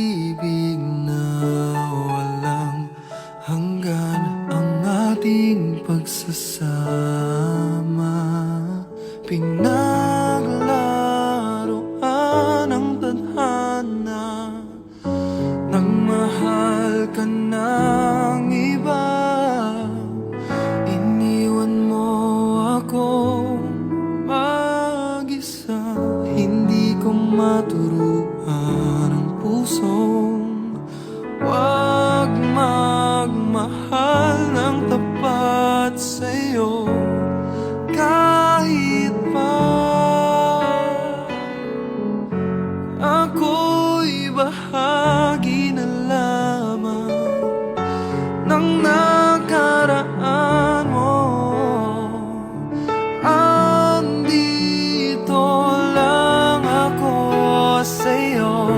pag-ibig na walang hanggan, ang ating pagsasama. Pinaglaruan ang tadhana, nagmahal ka ng iba. Iniwan mo ako mag-isa, hindi ko maturuan ang pusong wag magmahal ng tapat sa'yo. Kahit pa ako'y bahagi na lamang ng nakaraan mo, andito lang ako sa'yo.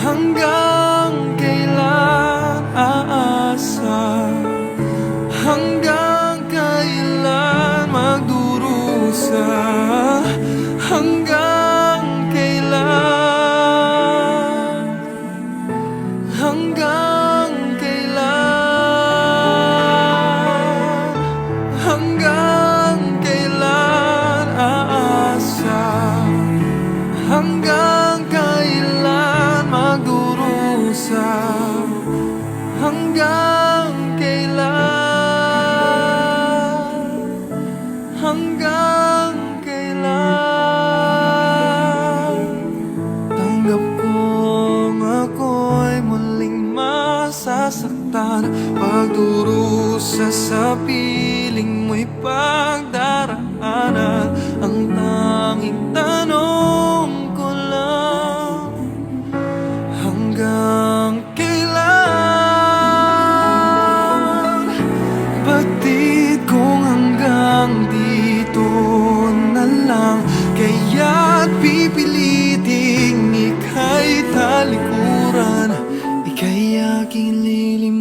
Hanggang kailan aasa, hanggang kailan magdurusa, hanggang kailan, hanggang kailan, hanggang kailan aasa, hanggang kailan magdurusa, hanggang kailan, hanggang kailan. Tanggap kong ako'y muling masasaktan, pagdurusa sa piling mo'y pagdaraanan. Ang tanging tanong ko lang, hanggang kailan? Batid kong hanggang dito na lang, kaya't pipiliting ika'y talikuran, ika'y aking lilim